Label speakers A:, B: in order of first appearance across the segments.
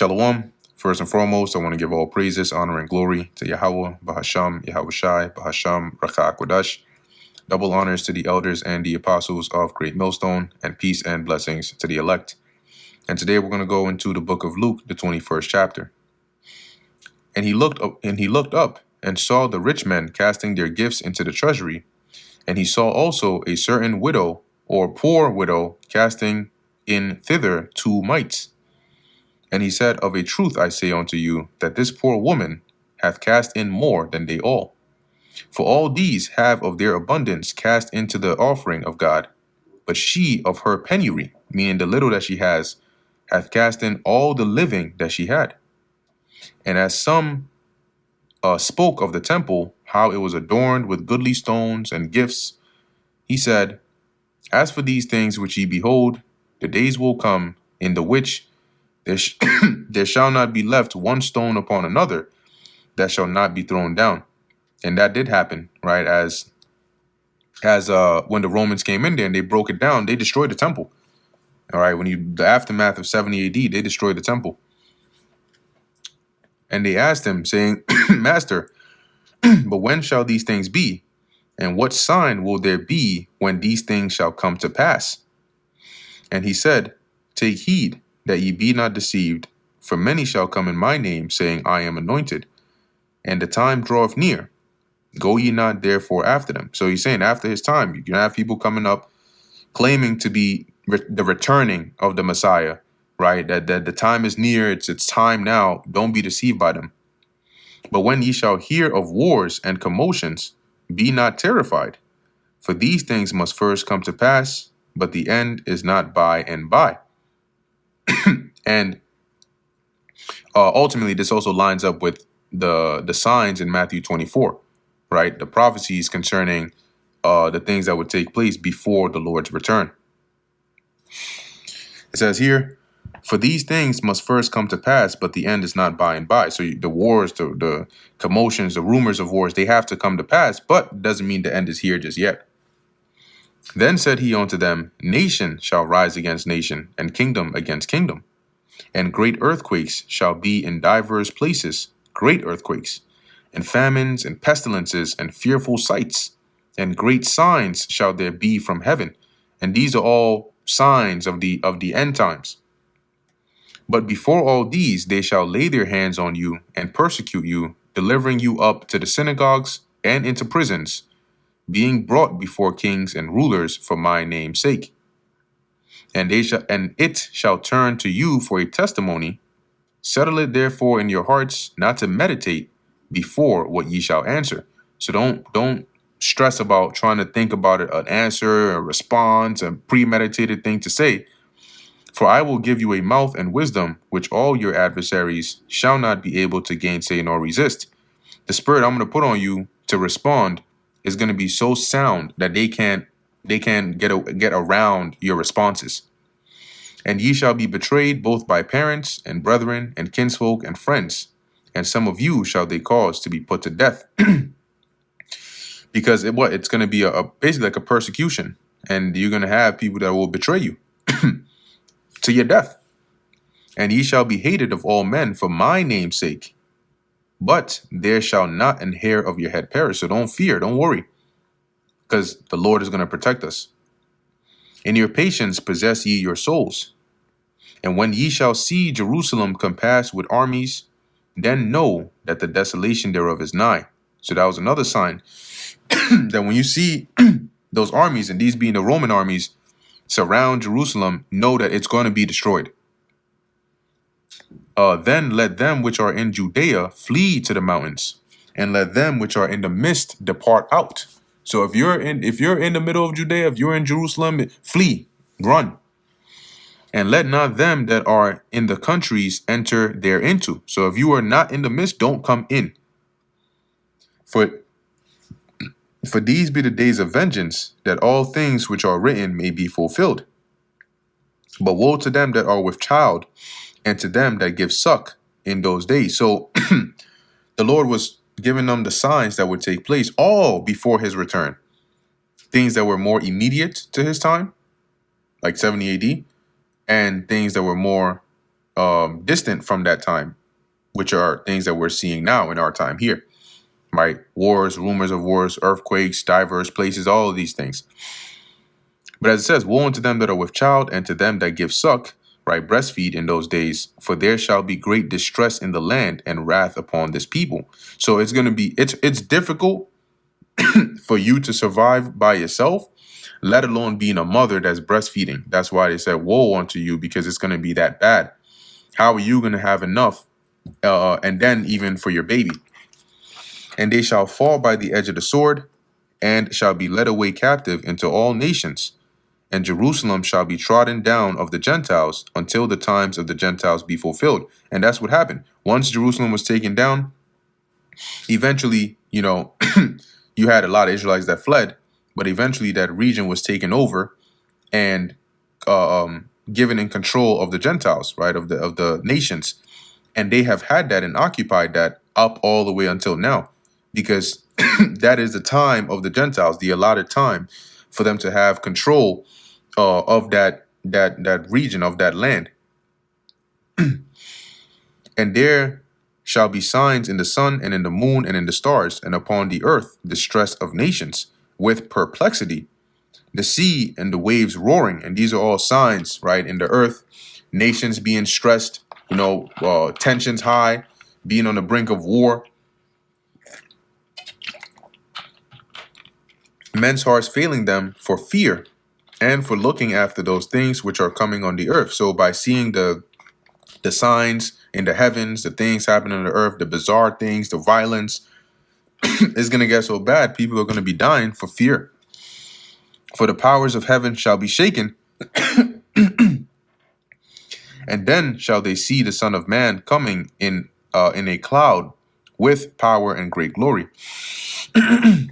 A: Shalom. First and foremost, I want to give all praises, honor, and glory to Yahweh, Bahasham, Yahweh Shai, Bahasham, Raka Akwadash. Double honors to the elders and the apostles of Great Millstone, and peace and blessings to the elect. And today we're going to go into the book of Luke, the 21st chapter. And he looked up and saw the rich men casting their gifts into the treasury. And he saw also a certain widow or poor widow casting in thither 2 mites. And he said, Of a truth I say unto you, that this poor woman hath cast in more than they all. For all these have of their abundance cast into the offering of God. But she of her penury, meaning the little that she has, hath cast in all the living that she had. And as some spoke of the temple, how it was adorned with goodly stones and gifts, he said, As for these things which ye behold, the days will come in the which there shall not be left one stone upon another that shall not be thrown down. And that did happen, right? As when the Romans came in there and they broke it down, they destroyed the temple. All right, the aftermath of 70 AD, they destroyed the temple. And they asked him, saying, Master, but when shall these things be? And what sign will there be when these things shall come to pass? And he said, Take heed that ye be not deceived, for many shall come in my name, saying, I am anointed, and the time draweth near. Go ye not therefore after them. So he's saying after his time, you're going to have people coming up claiming to be the returning of the Messiah, right? That the time is near, it's time now. Don't be deceived by them. But when ye shall hear of wars and commotions, be not terrified, for these things must first come to pass, but the end is not by and by. And ultimately, this also lines up with the signs in Matthew 24, right? The prophecies concerning the things that would take place before the Lord's return. It says here, for these things must first come to pass, but the end is not by and by. So the wars, the commotions, the rumors of wars, they have to come to pass, but it doesn't mean the end is here just yet. Then said he unto them, Nation shall rise against nation, and kingdom against kingdom. And great earthquakes shall be in divers places, great earthquakes, and famines and pestilences and fearful sights, and great signs shall there be from heaven. And these are all signs of the end times. But before all these they shall lay their hands on you and persecute you, delivering you up to the synagogues and into prisons, being brought before kings and rulers for my name's sake. And it shall turn to you for a testimony. Settle it therefore in your hearts, not to meditate before what ye shall answer. So don't stress about trying to think about it, an answer, a response, a premeditated thing to say. For I will give you a mouth and wisdom, which all your adversaries shall not be able to gainsay nor resist. The spirit I'm going to put on you to respond is going to be so sound that they can't get around your responses. And ye shall be betrayed both by parents and brethren and kinsfolk and friends, and some of you shall they cause to be put to death. Because it's going to be basically like a persecution, and you're going to have people that will betray you to your death. And ye shall be hated of all men for my name's sake. But there shall not an hair of your head perish. So don't fear, don't worry, because the Lord is going to protect us. In your patience possess ye your souls. And when ye shall see Jerusalem compassed with armies, then know that the desolation thereof is nigh. So that was another sign that when you see those armies, and these being the Roman armies, surround Jerusalem, know that it's going to be destroyed. Then let them which are in Judea flee to the mountains, and let them which are in the midst depart out. So if you're in the middle of Judea, if you're in Jerusalem, flee, run. And let not them that are in the countries enter thereinto. So if you are not in the midst, don't come in. For these be the days of vengeance, that all things which are written may be fulfilled. But woe to them that are with child, and to them that give suck in those days. So the Lord was giving them the signs that would take place all before his return. Things that were more immediate to his time, like 70 AD, and things that were more distant from that time, which are things that we're seeing now in our time here, right? Wars, rumors of wars, earthquakes, diverse places, all of these things. But as it says, woe unto them that are with child, and to them that give suck, right, breastfeed in those days, for there shall be great distress in the land and wrath upon this people. So it's going to be, it's difficult for you to survive by yourself, let alone being a mother that's breastfeeding. That's why they said woe unto you, because it's going to be that bad. How are you going to have enough? And then even for your baby. And they shall fall by the edge of the sword, and shall be led away captive into all nations. And Jerusalem shall be trodden down of the Gentiles until the times of the Gentiles be fulfilled. And that's what happened. Once Jerusalem was taken down, eventually, you had a lot of Israelites that fled, but eventually that region was taken over and given in control of the Gentiles, right, of the nations. And they have had that and occupied that up all the way until now, because that is the time of the Gentiles, the allotted time for them to have control of that region, of that land. And there shall be signs in the sun and in the moon and in the stars, and upon the earth distress of nations with perplexity, the sea and the waves roaring. And these are all signs, right, in the earth, nations being stressed, tensions high, being on the brink of war, men's hearts failing them for fear and for looking after those things which are coming on the earth. So by seeing the signs in the heavens, the things happening on the earth, the bizarre things, the violence, is going to get so bad, people are going to be dying for fear. For the powers of heaven shall be shaken, and then shall they see the Son of Man coming in a cloud with power and great glory. Now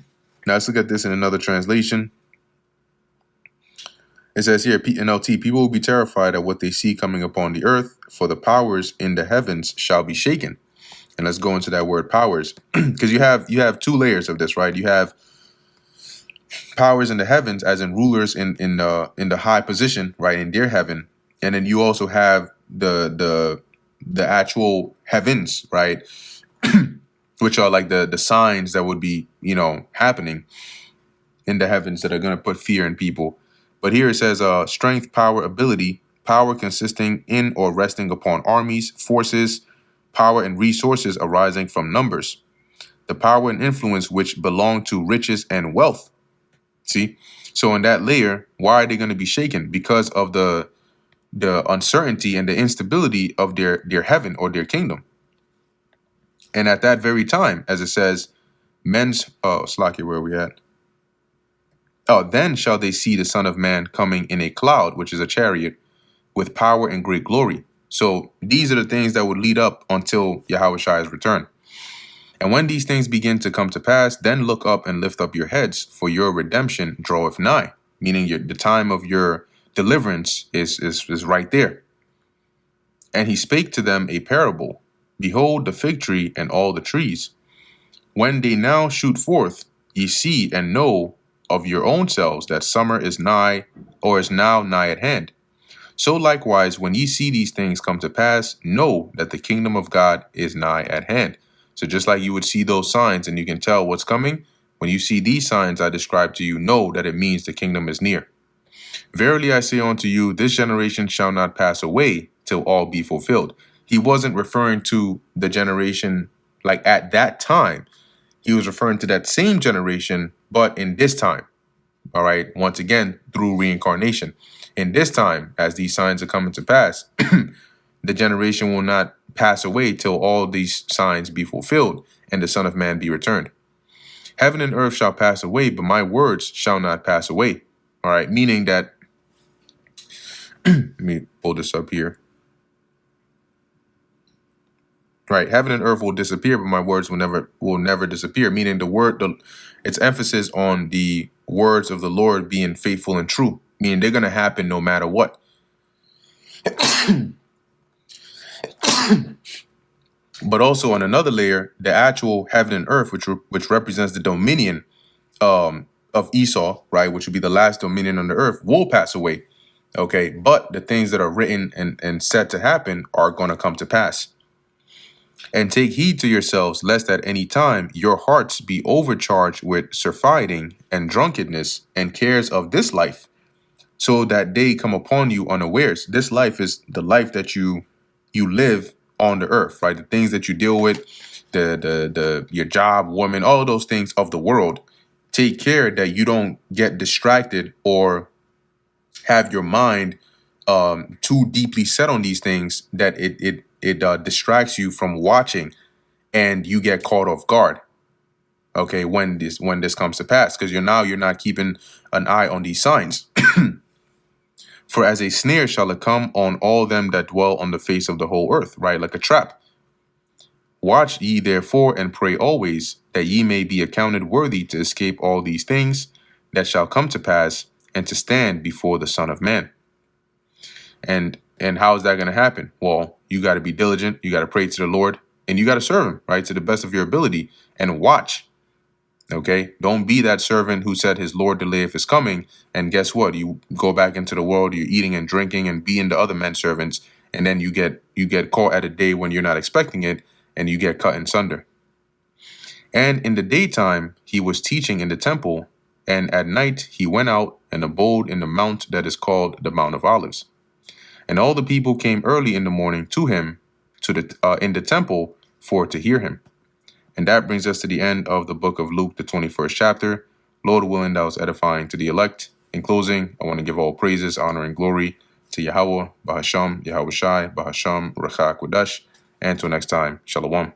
A: let's look at this in another translation. It says here, NLT, people will be terrified at what they see coming upon the earth, for the powers in the heavens shall be shaken. And let's go into that word powers, because you have two layers of this, right? You have powers in the heavens, as in rulers in the high position, right, in their heaven, and then you also have the actual heavens, right, which are like the signs that would be happening in the heavens that are going to put fear in people. But here it says strength, power, ability, power consisting in or resting upon armies, forces, power and resources arising from numbers, the power and influence which belong to riches and wealth. See, so in that layer, why are they going to be shaken? Because of the uncertainty and the instability of their heaven or their kingdom. And at that very time, as it says, Slacky, where are we at? Oh, then shall they see the Son of Man coming in a cloud, which is a chariot, with power and great glory. So these are the things that would lead up until Yahweh's return. And when these things begin to come to pass, then look up and lift up your heads, for your redemption draweth nigh. Meaning the time of your deliverance is right there. And he spake to them a parable. Behold the fig tree and all the trees. When they now shoot forth, ye see and know of your own selves that summer is nigh, or is now nigh at hand. So likewise, when ye see these things come to pass, know that the kingdom of God is nigh at hand. So just like you would see those signs and you can tell what's coming, when you see these signs I describe to you, know that it means the kingdom is near. Verily I say unto you, this generation shall not pass away till all be fulfilled. He wasn't referring to the generation like at that time. He was referring to that same generation, but in this time. All right. Once again, through reincarnation. In this time, as these signs are coming to pass, the generation will not pass away till all these signs be fulfilled and the Son of Man be returned. Heaven and earth shall pass away, but my words shall not pass away. All right. Meaning that, let me pull this up here. Right, heaven and earth will disappear, but my words will never disappear. Meaning its emphasis on the words of the Lord being faithful and true. Meaning they're going to happen no matter what. But also on another layer, the actual heaven and earth, which represents the dominion of Esau, right, which would be the last dominion on the earth, will pass away. Okay, but the things that are written and set to happen are going to come to pass. And take heed to yourselves, lest at any time your hearts be overcharged with surfeiting and drunkenness and cares of this life, so that they come upon you unawares. This life is the life that you live on the earth, right? The things that you deal with, the your job, woman, all of those things of the world. Take care that you don't get distracted or have your mind too deeply set on these things that it distracts you from watching and you get caught off guard. Okay, when this comes to pass, because you're not keeping an eye on these signs. For as a snare shall it come on all them that dwell on the face of the whole earth, right? Like a trap. Watch ye therefore and pray always, that ye may be accounted worthy to escape all these things that shall come to pass, and to stand before the Son of Man. And how is that going to happen? Well, you got to be diligent, you got to pray to the Lord, and you got to serve him, right, to the best of your ability, and watch. Okay, don't be that servant who said his Lord delayeth his coming, and guess what? You go back into the world, you're eating and drinking and being the other men's servants, and then you get caught at a day when you're not expecting it, and you get cut in sunder. And in the daytime he was teaching in the temple, and at night he went out and abode in the mount that is called the Mount of Olives. And all the people came early in the morning to him in the temple for to hear him. And that brings us to the end of the book of Luke, the 21st chapter. Lord willing, that was edifying to the elect. In closing, I want to give all praises, honor, and glory to Yahweh, Bahasham, Yahweh Shai, Bahasham, Rachak Kodash. And until next time, Shalom.